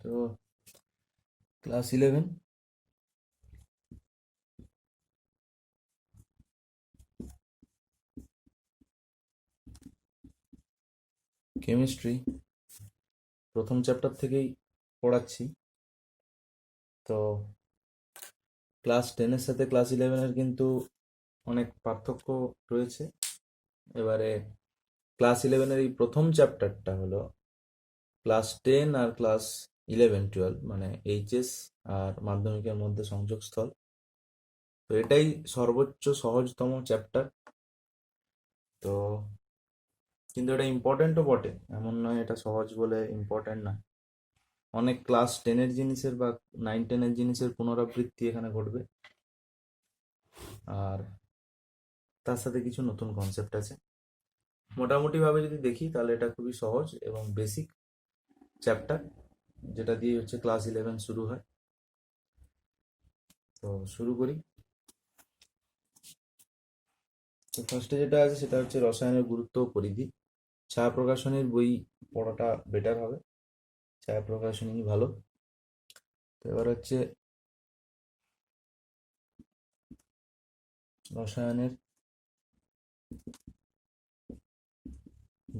তো class 11 chemistry প্রথম chapter থেকেই পড়াচ্ছি। তো ক্লাস 10-এর সাথে ক্লাস 11-এর কিন্তু অনেক পার্থক্য রয়েছে। এবারে ক্লাস 11-এর এই প্রথম চ্যাপ্টারটা হলো ক্লাস 10 আর ক্লাস 11-12 মানে এইচএস আর মাধ্যমিকের মধ্যে সংযোগস্থল। তো এটাই সর্বোচ্চ সহজতম চ্যাপ্টার। তো কিন্তু এটা ইম্পর্টেন্টও বটে, এমন নয় এটা সহজ বলে ইম্পর্টেন্ট না। অনেক ক্লাস 10-এর জিনিসের বা 9-10-এর জিনিসের পুনরাবৃত্তি এখানে ঘটবে, আর তার সাথে কিছু নতুন কনসেপ্ট আছে। মোটামুটি ভাবে যদি দেখি তাহলে এটা খুবই সহজ এবং বেসিক চ্যাপ্টার, যেটা দিয়ে হচ্ছে ক্লাস 11 শুরু হয়। তো শুরু করি। তো ফার্স্টে যেটা আছে সেটা হচ্ছে রসায়নের গুরুত্ব ও পরিধি। ছায়া প্রকাশনীর বই পড়াটা বেটার হবে, ছায়া প্রকাশনী ভালো। তো এবার হচ্ছে রসায়নের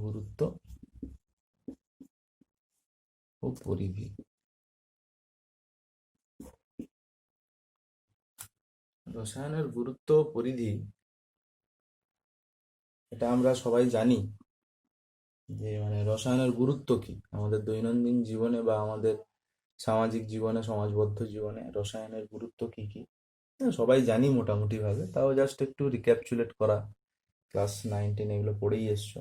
গুরুত্ব ও পরিধি। রসায়নের গুরুত্ব ও পরিধি এটা আমরা সবাই জানি যে মানে রসায়নের গুরুত্ব কি আমাদের দৈনন্দিন জীবনে বা আমাদের সামাজিক জীবনে, সমাজবদ্ধ জীবনে রসায়নের গুরুত্ব কি কি সবাই জানি মোটামুটি ভাবে। তাও জাস্ট একটু রিক্যাপচুলেট করা, ক্লাস 9-10 এগুলো পড়েই এসছো।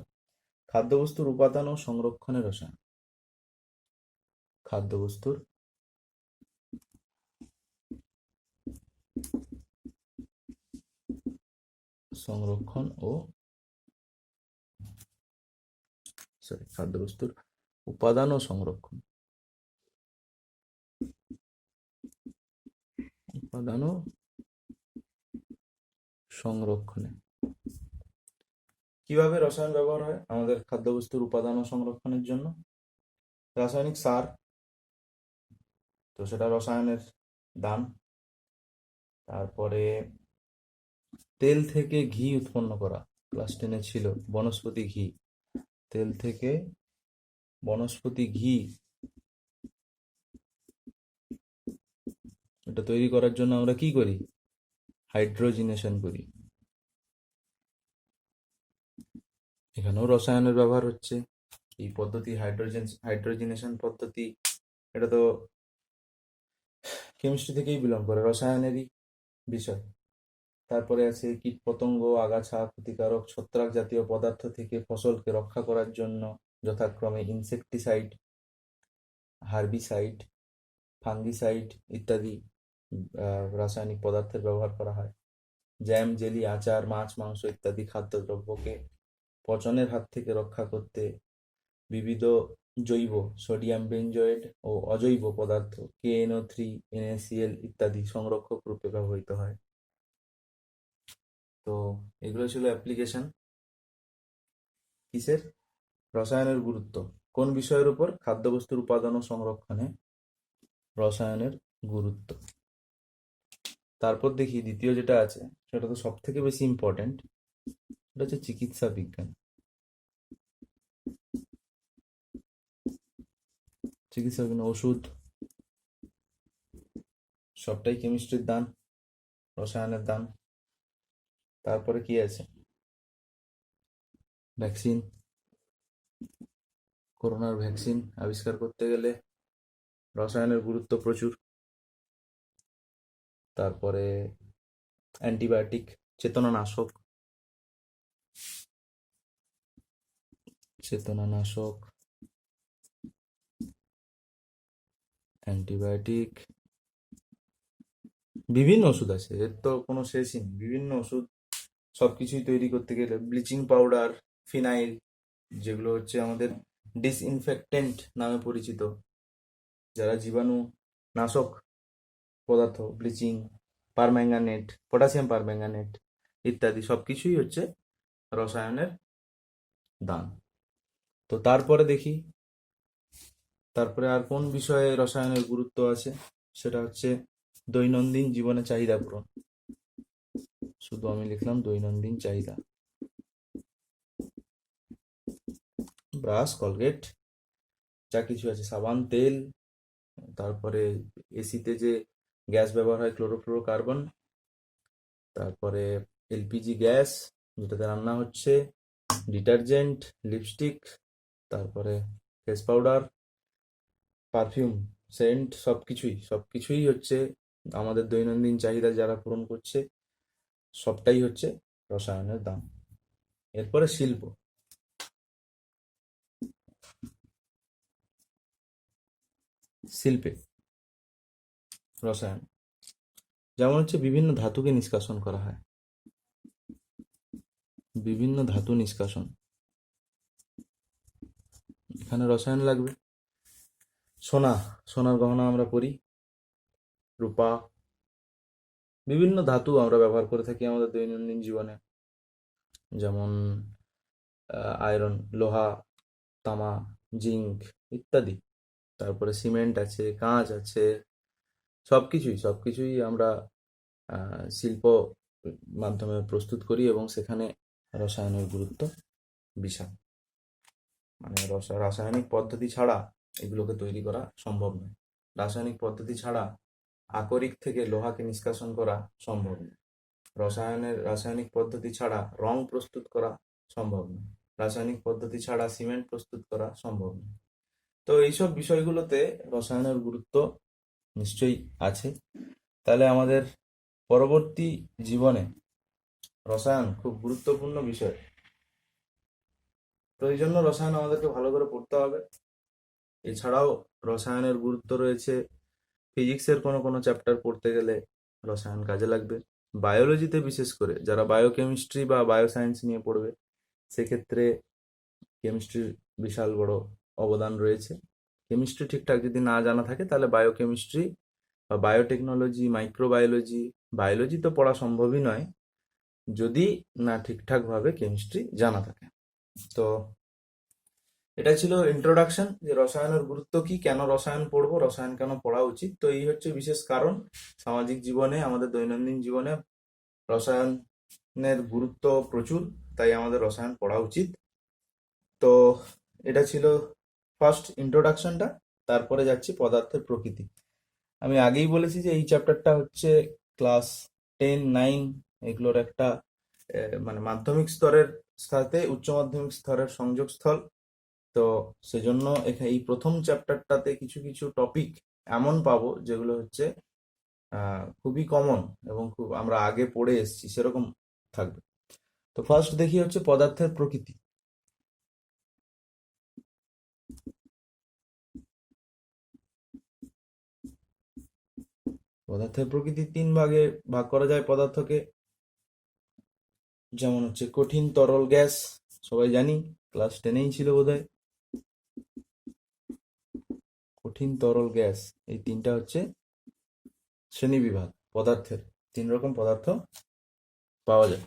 খাদ্যবস্তুর উপাদান ও সংরক্ষণের রসায়ন। খাদ্যবস্তুর সংরক্ষণ ও খাদ্যবস্তুর উপাদান ও সংরক্ষণ, উপাদান ও সংরক্ষণে কিভাবে রসায়ন ব্যবহার হয় আমাদের খাদ্যবস্তুর উপাদান ও সংরক্ষণের জন্য। রাসায়নিক সার, তো সেটা রসায়নের দান। তারপরে তেল থেকে ঘি উৎপন্ন করা, ক্লাস 10-এ ছিল বনস্পতি ঘি। তেল থেকে বনস্পতি ঘি, এটা তৈরি করার জন্য আমরা কি করি? হাইড্রোজিনেশন করি। এখানেও রসায়নের ব্যবহার হচ্ছে। এই পদ্ধতি হাইড্রোজিনেশন পদ্ধতি, এটা তো কেমিস্ট্রি থেকেই বিলং করে, রসায়নেরই বিষয়। তারপরে আছে কীটপতঙ্গ, আগাছা, ক্ষতিকারক ছত্রাক জাতীয় পদার্থ থেকে ফসলকে রক্ষা করার জন্য যথাক্রমে ইনসেকটিসাইড, হার্বিসাইড, ফাঙ্গিসাইড ইত্যাদি রাসায়নিক পদার্থের ব্যবহার করা হয়। জ্যাম, জেলি, আচার, মাছ, মাংস ইত্যাদি খাদ্যদ্রব্যকে পচনের হাত থেকে রক্ষা করতে বিবিধ জৈব, সোডিয়াম বেনজয়েড ও অজৈব পদার্থ KNO3, NaCl ইত্যাদি সংরক্ষক রূপে ব্যবহৃত হয়। তো এগুলো ছিল অ্যাপ্লিকেশন কিসের? রসায়নের গুরুত্ব কোন বিষয়ের উপর? খাদ্যবস্তুর উপাদান ও সংরক্ষণে রসায়নের গুরুত্ব। তারপর দেখি দ্বিতীয় যেটা আছে, সেটা তো সব থেকে বেশি ইম্পর্টেন্ট, সেটা হচ্ছে চিকিৎসা বিজ্ঞান। চিকিৎসা বিজ্ঞান, ওষুধ সবটাই কেমিস্ট্রির দান, রসায়নের দান। তারপরে কি আছে? ভ্যাকসিন, করোনার ভ্যাকসিন আবিষ্কার করতে গেলে রসায়নের গুরুত্ব প্রচুর। তারপরে অ্যান্টিবায়োটিক, চেতনানাশক, চেতনানাশক, অ্যান্টিবায়োটিক, বিভিন্ন ওষুধ আছে, এর তো কোনো শেষই নেই। বিভিন্ন ওষুধ সবকিছুই তৈরি করতে গেলে ব্লিচিং পাউডার, ফিনাইল, যেগুলো হচ্ছে আমাদের ডিসইনফেক্টেন্ট নামে পরিচিত, যারা জীবাণু নাশক পদার্থ, ব্লিচিং, পারম্যাঙ্গানেট, পটাশিয়াম পারম্যাঙ্গানেট ইত্যাদি সবকিছুই হচ্ছে রসায়নের দান। তো তারপরে দেখি তারপরে আর কোন বিষয়ে রসায়নের গুরুত্ব আছে, সেটা হচ্ছে দৈনন্দিন জীবনে চাহিদা পূরণ। শুধু আমি লিখলাম দৈনন্দিন চাহিদা, ব্রাশ, কলগেট, যা কিছু আছে, সাবান, তেল। তারপরে এসিতে যে গ্যাস ব্যবহার হয়, ক্লোরোফ্লোরোকার্বন। তারপরে এলপিজি গ্যাস, যেটাতে রান্না হচ্ছে, ডিটারজেন্ট, লিপস্টিক, তারপরে ফেস পাউডার, পারফিউম, সেন্ট, সবকিছুই হচ্ছে আমাদের দৈনন্দিন চাহিদা যারা পূরণ করছে, সবটাই হচ্ছে রসায়নের দাম। এরপরে শিল্প। শিল্পে রসায়ন যেমন হচ্ছে বিভিন্ন ধাতুকে নিষ্কাশন করা হয়, বিভিন্ন ধাতু নিষ্কাশন, এখানে রসায়ন লাগবে। সোনা, সোনার গহনা আমরা পরি, রূপা, বিভিন্ন ধাতু আমরা ব্যবহার করে থাকি আমাদের দৈনন্দিন জীবনে, যেমন আয়রন, লোহা, তামা, জিঙ্ক ইত্যাদি। তারপরে সিমেন্ট আছে, কাঁচ আছে, সবকিছুই আমরা শিল্প মাধ্যমে প্রস্তুত করি, এবং সেখানে রসায়নের গুরুত্ব বিশাল। মানে রাসায়নিক পদ্ধতি ছাড়া এগুলোকে তৈরি করা সম্ভব নয়। রাসায়নিক পদ্ধতি ছাড়া আকরিক থেকে লোহাকে নিষ্কাশন করা সম্ভব নয়। রাসায়নিক পদ্ধতি ছাড়া রং প্রস্তুত করা সম্ভব নয়। রাসায়নিক পদ্ধতি ছাড়া সিমেন্ট প্রস্তুত করা সম্ভব নয়। তো এইসব বিষয়গুলোতে রসায়নের গুরুত্ব নিশ্চয়ই আছে। তাহলে আমাদের পরবর্তী জীবনে রসায়ন খুব গুরুত্বপূর্ণ বিষয়। তো এই জন্য রসায়ন আমাদেরকে ভালো করে পড়তে হবে। এছাড়াও রসায়নের গুরুত্ব রয়েছে, ফিজিক্সের কোনো কোনো চ্যাপ্টার পড়তে গেলে রসায়ন কাজে লাগবে। বায়োলজিতে বিশেষ করে যারা বায়োকেমিস্ট্রি বা বায়োসায়েন্স নিয়ে পড়বে, সেক্ষেত্রে কেমিস্ট্রির বিশাল বড় অবদান রয়েছে। কেমিস্ট্রি ঠিকঠাক যদি না জানা থাকে, তাহলে বায়োকেমিস্ট্রি বা বায়োটেকনোলজি, মাইক্রোবায়োলজি, বায়োলজি তো পড়া সম্ভবই নয় যদি না ঠিকঠাকভাবে কেমিস্ট্রি জানা থাকে। তো এটা ছিল ইন্ট্রোডাকশন, যে রসায়নের গুরুত্ব কি, কেন রসায়ন পড়বো, রসায়ন কেন পড়া উচিত। তো এই হচ্ছে বিশেষ কারণ। সামাজিক জীবনে, আমাদের দৈনন্দিন জীবনে রসায়নের গুরুত্ব প্রচুর, তাই আমাদের রসায়ন পড়া উচিত। তো এটা ছিল ফার্স্ট ইন্ট্রোডাকশনটা। তারপরে যাচ্ছি পদার্থের প্রকৃতি। আমি আগেই বলেছি যে এই চ্যাপ্টারটা হচ্ছে ক্লাস 10, 9 এগুলোর একটা মানে মাধ্যমিক স্তরের সাথে উচ্চ মাধ্যমিক স্তরের সংযোগস্থল। তো সেজন্য এখানে এই প্রথম চ্যাপ্টারটাতে কিছু কিছু টপিক এমন পাবো যেগুলো হচ্ছে খুবই কমন এবং খুব আমরা আগে পড়ে এসেছি সেরকম থাকবে। তো ফার্স্ট দেখি হচ্ছে পদার্থের প্রকৃতি। পদার্থের প্রকৃতি 3 ভাগে ভাগ করা যায় পদার্থকে। যেমন হচ্ছে কঠিন, তরল, গ্যাস, সবাই জানি, ক্লাস 10এই ছিল বোধহয়। কঠিন, তরল, গ্যাস, এই তিনটা হচ্ছে শ্রেণীবিভাগ পদার্থের। 3 রকম পদার্থ পাওয়া যায়,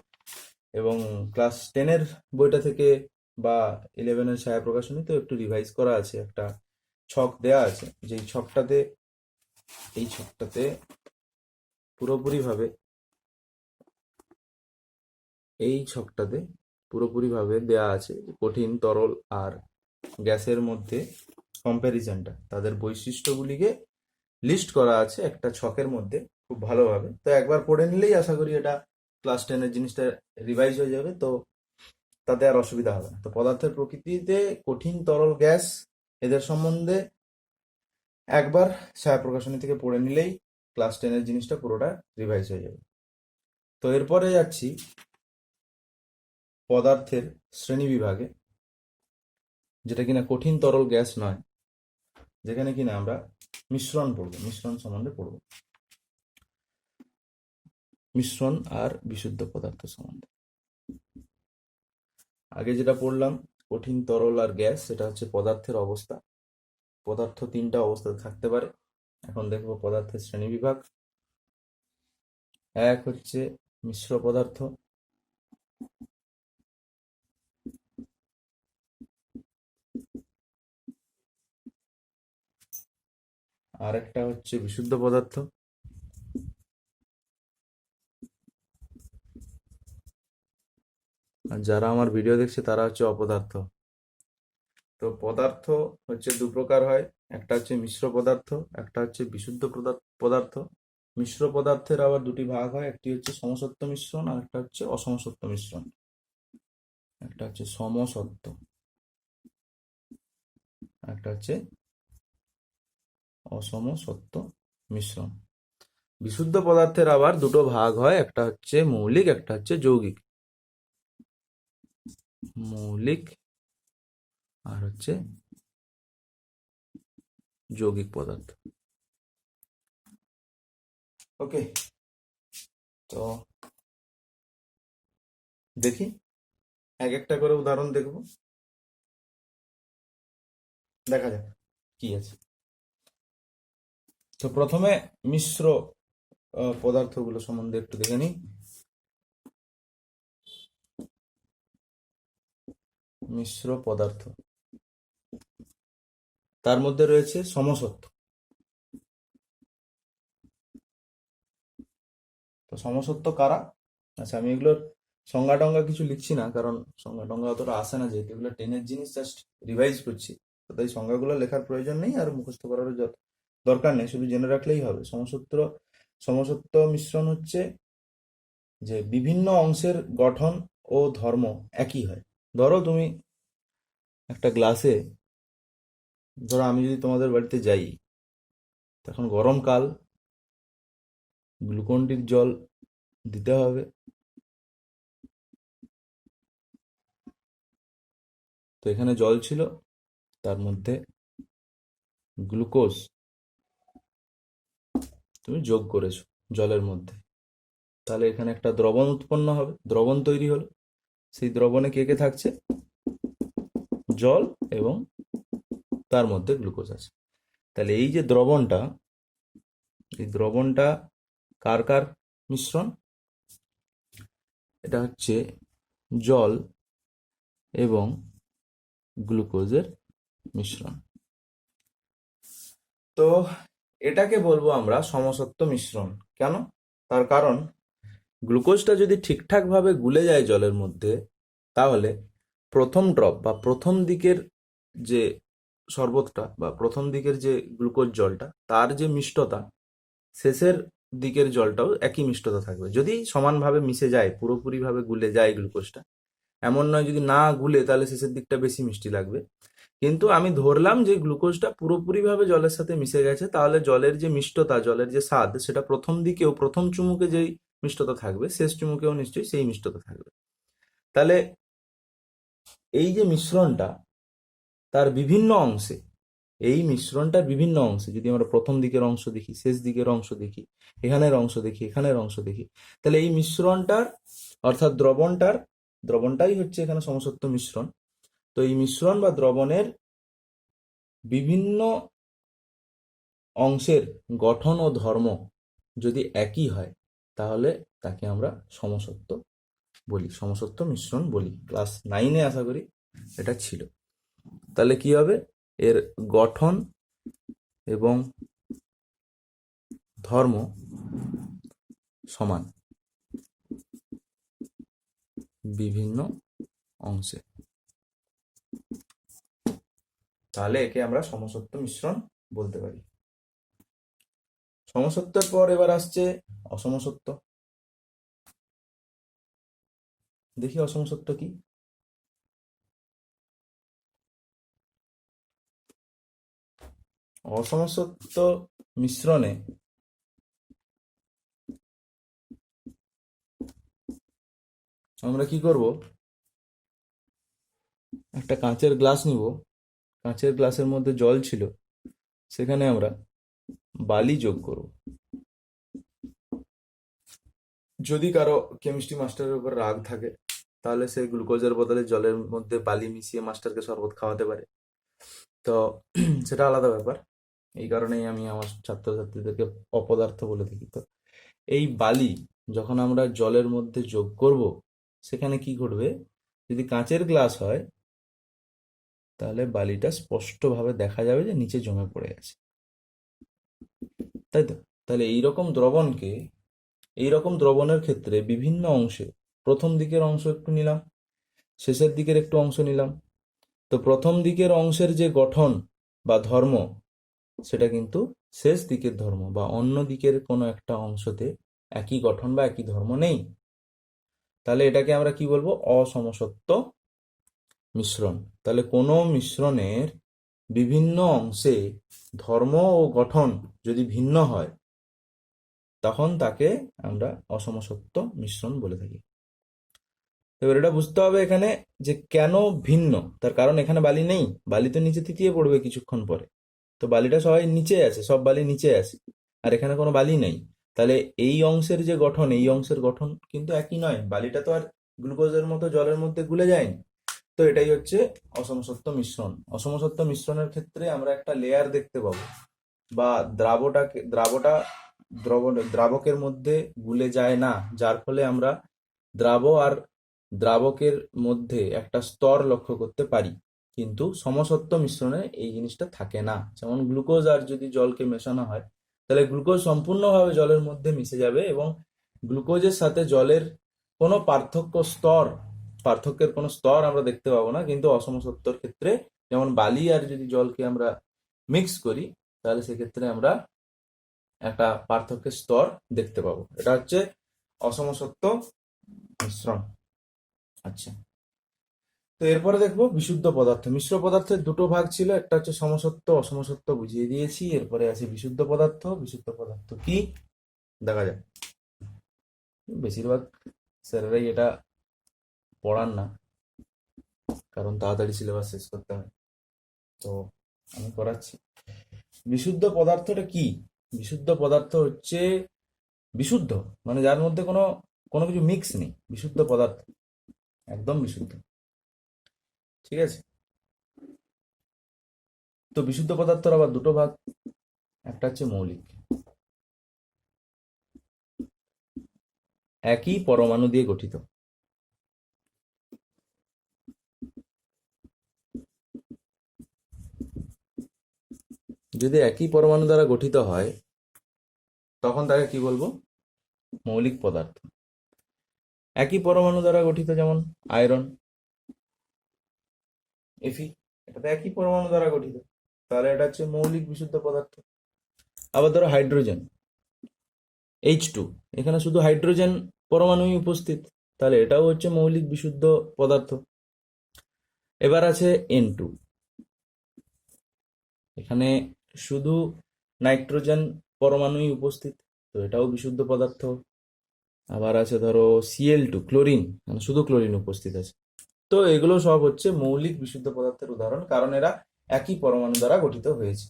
এবং ক্লাস 10-এর বইটা থেকে বা 11-এর ছায়া প্রকাশনী তো একটু রিভাইজ করা আছে, একটা ছক দেয়া আছে, যেই ছকটাতে এই ছকটাতে পুরোপুরিভাবে এই ছকটাতে পুরোপুরিভাবে দেয়া আছে কঠিন, তরল আর গ্যাসের মধ্যে কম্প্যারিজনটা, তাদের বৈশিষ্ট্যগুলিকে লিস্ট করা আছে একটা ছকের মধ্যে খুব ভালোভাবে। তো একবার পড়ে নিলেই আশা করি এটা ক্লাস 10-এর জিনিসটা রিভাইজ হয়ে যাবে, তো তাতে আর অসুবিধা হবে না। তো পদার্থের প্রকৃতিতে কঠিন, তরল, গ্যাস এদের সম্বন্ধে একবার ছায়া প্রকাশনী থেকে পড়ে নিলেই ক্লাস 10-এর জিনিসটা পুরোটা রিভাইজ হয়ে যাবে। তো এরপরে যাচ্ছি পদার্থের শ্রেণী বিভাগে, যেটা কিনা কঠিন, তরল, গ্যাস নয়, যেখানে কিনা আমরা মিশ্রণ পড়বো, মিশ্রণ সম্বন্ধে পড়বো, মিশ্রণ আর বিশুদ্ধ পদার্থ সম্বন্ধে। আগে যেটা পড়লাম কঠিন, তরল আর গ্যাস, সেটা হচ্ছে পদার্থের অবস্থা। পদার্থ 3টা অবস্থাতে থাকতে পারে। এখন দেখবো পদার্থের শ্রেণীবিভাগ। এক হচ্ছে মিশ্র পদার্থ, আর একটা হচ্ছে বিশুদ্ধ পদার্থ। আর যারা আমার ভিডিও দেখছে তারা হচ্ছে অপদার্থ। তো পদার্থ হচ্ছে দু প্রকার হয়, একটা হচ্ছে মিশ্র পদার্থ, একটা হচ্ছে বিশুদ্ধ পদার্থ। মিশ্র পদার্থের আবার দুটি ভাগ হয়, একটি হচ্ছে সমসত্ব মিশ্রণ আর একটা হচ্ছে অসমসত্ব মিশ্রণ। একটা হচ্ছে সমসত্ব, একটা হচ্ছে অসমসত্ব মিশ্রণ। বিশুদ্ধ পদার্থের আবার দুটো ভাগ হয়, একটা হচ্ছে মৌলিক, একটা হচ্ছে যৌগিক। মৌলিক আর হচ্ছে যৌগিক পদার্থ। ওকে, তো দেখি এক একটা করে উদাহরণ দেখব, দেখা যাক কি আছে। তো প্রথমে মিশ্র পদার্থগুলো সম্বন্ধে একটু দেখে নিই। মিশ্র পদার্থ, তার মধ্যে রয়েছে সমসত্ব। তো সমসত্ব কারা? আচ্ছা, আমি এগুলোর সংজ্ঞা টঙ্গা কিছু লিখছি না, কারণ সংজ্ঞা টঙ্গা অতটা আসে না, যেহেতু এগুলো টেনের জিনিস, জাস্ট রিভাইজ করছি। তো তাই সংজ্ঞাগুলো লেখার প্রয়োজন নেই আর মুখস্থ করারও দরকার নেই, শুধু জেনে রাখলেই হবে। সমসত্ব মিশ্রণ হচ্ছে যে বিভিন্ন অংশের গঠন ও ধর্ম একই হয়। ধরো তুমি একটা গ্লাসে, ধরো আমি যদি তোমাদের বাড়িতে যাই, তখন গরমকাল, গ্লুকন-ডির জল দিতে হবে। তো এখানে জল ছিল, তার মধ্যে গ্লুকোজ তুমি যোগ করেছো জলের মধ্যে, তাহলে এখানে একটা দ্রবণ উৎপন্ন হবে, দ্রবণ তৈরি হলো। সেই দ্রবণে কে কে থাকছে? জল এবং তার মধ্যে গ্লুকোজ আছে। তাহলে এই যে দ্রবণটা, এই দ্রবণটা কার কার মিশ্রণ? এটা হচ্ছে জল এবং গ্লুকোজের মিশ্রণ। তো এটাকে বলবো আমরা সমসত্ব মিশ্রণ। কেন? তার কারণ গ্লুকোজটা যদি ঠিকঠাক ভাবে গুলে যায় জলের মধ্যে, তাহলে প্রথম ড্রপ বা প্রথম দিকের যে শরবতটা বা প্রথম দিকের যে গ্লুকোজ জলটা, তার যে মিষ্টতা, শেষের দিকের জলটাও একই মিষ্টতা থাকবে, যদি সমানভাবে মিশে যায়, পুরোপুরিভাবে গুলে যায় গ্লুকোজটা। এমন নয় যদি না গুলে তাহলে শেষের দিকটা বেশি মিষ্টি লাগবে। কিন্তু আমি ধরলাম যে গ্লুকোজটা পুরোপুরিভাবে জলের সাথে মিশে গেছে, তাহলে জলের যে মিষ্টতা, জলের যে স্বাদ, সেটা প্রথম দিকেও, প্রথম চুমুকে যেই মিষ্টতা থাকবে, শেষ চুমুকেও নিশ্চয়ই সেই মিষ্টতা থাকবে। তাহলে এই যে মিশ্রণটা, তার বিভিন্ন অংশে, এই মিশ্রণটার বিভিন্ন অংশে যদি আমরা প্রথম দিকের অংশ দেখি, শেষ দিকের অংশ দেখি, এখানের অংশ দেখি, এখানের অংশ দেখি, তাহলে এই মিশ্রণটার, অর্থাৎ দ্রবণটাই হচ্ছে এখানে সমসত্ব মিশ্রণ। তো এই মিশ্রণ বা দ্রবণের বিভিন্ন অংশের গঠন ও ধর্ম যদি একই হয়, তাহলে তাকে আমরা সমসত্ব বলি, সমসত্ব মিশ্রণ বলি। ক্লাস 9-এ আশা করি এটা ছিল। তাহলে কি হবে? এর গঠন এবং ধর্ম সমান বিভিন্ন অংশে, তাহলে একে আমরা সমসত্ব মিশ্রণ বলতে পারি। সমসত্বের পর এবার আসছে অসমসত্ব। দেখি অসমসত্ব কি। অসমসত্ব মিশ্রণে আমরা কি করব? একটা কাঁচের গ্লাস নিব, কাঁচের গ্লাসের মধ্যে জল ছিল, সেখানে আমরা বালি যোগ করব। যদি কারো কেমিস্ট্রি মাস্টারের উপর রাগ থাকে, তাহলে সে গ্লুকোজের বদলে জলের মধ্যে বালি মিশিয়ে মাস্টারকে শরবত খাওয়াতে পারে। তো সেটা আলাদা ব্যাপার। এই কারণেই আমি আমার ছাত্রছাত্রীদেরকে অপদার্থ বলে থাকি। তো এই বালি যখন আমরা জলের মধ্যে যোগ করব, সেখানে কি ঘটবে? যদি কাঁচের গ্লাস হয়, তাহলে বালিটা স্পষ্টভাবে দেখা যাবে যে নিচে জমে পড়ে গেছে। তাই তো? তাহলে এইরকম দ্রবণের ক্ষেত্রে বিভিন্ন অংশে, প্রথম দিকের অংশ একটু নিলাম, শেষের দিকের একটু অংশ নিলাম। তো প্রথম দিকের অংশের যে গঠন বা ধর্ম, সেটা কিন্তু শেষ দিকের ধর্ম বা অন্য দিকের কোনো একটা অংশতে একই গঠন বা একই ধর্ম নেই। তাহলে এটাকে আমরা কি বলবো? অসমসত্ব মিশ্রণ। তাহলে কোনো মিশ্রণের বিভিন্ন অংশে ধর্ম ও গঠন যদি ভিন্ন হয়, তখন তাকে আমরা অসমসত্ব মিশ্রণ বলে থাকি। এবার এটা বুঝতে হবে এখানে যে কেন ভিন্ন। তার কারণ এখানে বালি নেই, বালি তো নিচে থিতিয়ে পড়বে কিছুক্ষণ পরে। তো বালিটা সবাই নিচে আছে, সব বালি নিচে আছে, আর এখানে কোনো বালি নেই। তাহলে এই অংশের যে গঠন, এই অংশের গঠন কিন্তু একই নয়। বালিটা তো আর গ্লুকোজের মতো জলের মধ্যে গুলে যায়নি। তো এটাই হচ্ছে অসমসত্ব মিশ্রণ। অসমসত্ব মিশ্রণের ক্ষেত্রে আমরা একটা লেয়ার দেখতে পাবো, বা দ্রাবকের মধ্যে গুলে যায় না, যার ফলে আমরা দ্রাব আর দ্রাবকের মধ্যে একটা স্তর লক্ষ্য করতে পারি। কিন্তু সমসত্ব মিশ্রণে এই জিনিসটা থাকে না। যেমন গ্লুকোজ আর যদি জলকে মেশানো হয়, তাহলে গ্লুকোজ সম্পূর্ণভাবে জলের মধ্যে মিশে যাবে, এবং গ্লুকোজের সাথে জলের কোনো পার্থক্যের কোনো স্তর আমরা দেখতে পাবো না। কিন্তু অসমসত্বর ক্ষেত্রে, যেমন বালি আর যদি জলকে আমরা মিক্স করি, তাহলে সেক্ষেত্রে আমরা একটা পার্থক্যের স্তর দেখতে পাবো। এটা হচ্ছে অসমসত্ব মিশ্রণ। আচ্ছা, তো এরপরে দেখবো বিশুদ্ধ পদার্থ। মিশ্র পদার্থের দুটো ভাগ ছিল, একটা হচ্ছে সমসত্ব, অসমসত্ব বুঝিয়ে দিয়েছি। এরপরে আছে বিশুদ্ধ পদার্থ। বিশুদ্ধ পদার্থ কি দেখা যায়, বেশিরভাগ স্যারেরাই এটা পড়ান না, কারণ তাড়াতাড়ি সিলেবাস শেষ করতে হয়। তো আমি করাচ্ছি। বিশুদ্ধ পদার্থটা কি? বিশুদ্ধ পদার্থ হচ্ছে বিশুদ্ধ, মানে যার মধ্যে কোনো কোনো কিছু মিক্স নেই, বিশুদ্ধ পদার্থ, একদম বিশুদ্ধ। ঠিক আছে? তো বিশুদ্ধ পদার্থের আবার দুটো ভাগ, একটা হচ্ছে মৌলিক, একই পরমাণু দিয়ে গঠিত। যদি একই পরমাণু দ্বারা গঠিত হয়, তখন তাকে কি বলবো? মৌলিক পদার্থ। একই পরমাণু দ্বারা গঠিত, যেমন আয়রন, এফি, এটা তো একই পরমাণু দ্বারা গঠিত, তাহলে এটা হচ্ছে মৌলিক বিশুদ্ধ পদার্থ। আবার ধরো হাইড্রোজেন, H2, এখানে শুধু হাইড্রোজেন পরমাণুই উপস্থিত, তাহলে এটাও হচ্ছে মৌলিক বিশুদ্ধ পদার্থ। এবার আছে N2, এখানে শুধু নাইট্রোজেন পরমাণুই উপস্থিত, তো এটাও বিশুদ্ধ পদার্থ। আবার আছে ধরো Cl2, ক্লোরিন, মানে শুধু ক্লোরিন উপস্থিত আছে। তো এগুলো সব হচ্ছে মৌলিক বিশুদ্ধ পদার্থের উদাহরণ, কারণ এরা একই পরমাণু দ্বারা গঠিত হয়েছে।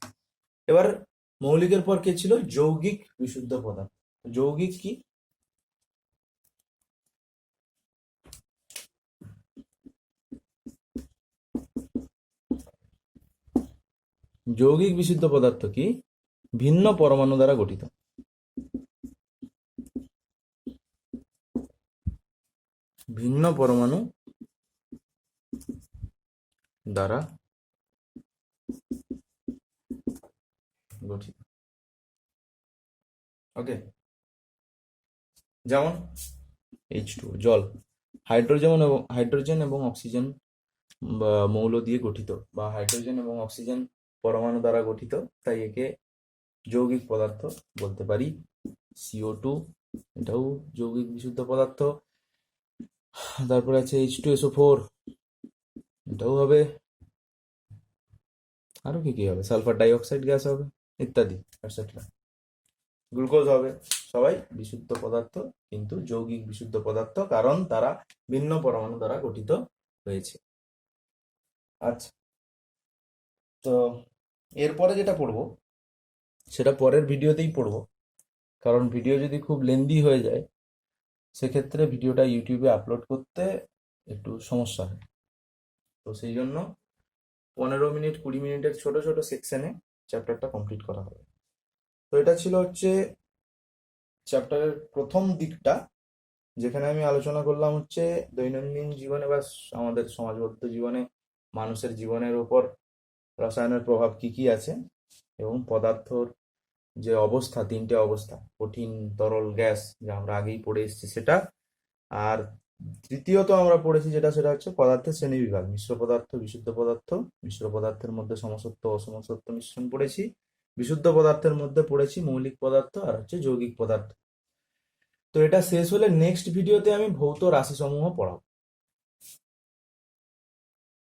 এবার মৌলিকের পর কে ছিল? যৌগিক বিশুদ্ধ পদার্থ। যৌগিক কি? যৌগিক বিশুদ্ধ পদার্থ কি? ভিন্ন পরমাণু দ্বারা গঠিত। ভিন্ন পরমাণু দ্বারা গঠিত। ওকে, যেমন H2, জল, হাইড্রোজেন এবং অক্সিজেন বা মৌল দিয়ে গঠিত, বা হাইড্রোজেন এবং অক্সিজেন পরমাণু দ্বারা গঠিত, তাই একে যৌগিক পদার্থ বলতে পারি। CO2, এটাও যৌগিক বিশুদ্ধ পদার্থ। তারপরে আছে H2SO4, এটাও হবে। আরো কি কি হবে? সালফার ডাইঅক্সাইড গ্যাস হবে, ইত্যাদি এটসেট্রা। গ্লুকোজ হবে। সবাই বিশুদ্ধ পদার্থ, কিন্তু যৌগিক বিশুদ্ধ পদার্থ, কারণ তারা ভিন্ন পরমাণু দ্বারা গঠিত হয়েছে। আচ্ছা, তো এরপরে যেটা পড়বো সেটা পরের ভিডিওতেই পড়বো, কারণ ভিডিও যদি খুব লেন্দি হয়ে যায়, সেক্ষেত্রে ভিডিওটা ইউটিউবে আপলোড করতে একটু সমস্যা হয়। তো সেই জন্য 15 মিনিট 20 মিনিটের ছোট ছোট সেকশনে চ্যাপ্টারটা কমপ্লিট করা হবে। তো এটা ছিল হচ্ছে চ্যাপ্টারের প্রথম দিকটা, যেখানে আমি আলোচনা করলাম হচ্ছে দৈনন্দিন জীবনে বা আমাদের সমাজবদ্ধ জীবনে মানুষের জীবনের উপর রসায়নের প্রভাব কি কি আছে, এবং পদার্থর যে অবস্থা, তিনটে অবস্থা, কঠিন, তরল, গ্যাস, যা আমরা আগেই পড়ে এসেছি সেটা। আর তৃতীয়ত আমরা পড়েছি যেটা, সেটা হচ্ছে পদার্থের শ্রেণীবিভাগ, মিশ্র পদার্থ, বিশুদ্ধ পদার্থ। মিশ্র পদার্থের মধ্যে সমসত্ব অসমসত্ব মিশ্রণ পড়েছি। বিশুদ্ধ পদার্থের মধ্যে পড়েছি মৌলিক পদার্থ আর হচ্ছে যৌগিক পদার্থ। তো এটা শেষ হলে নেক্সট ভিডিওতে আমি ভৌত রাশি সমূহ পড়াবো।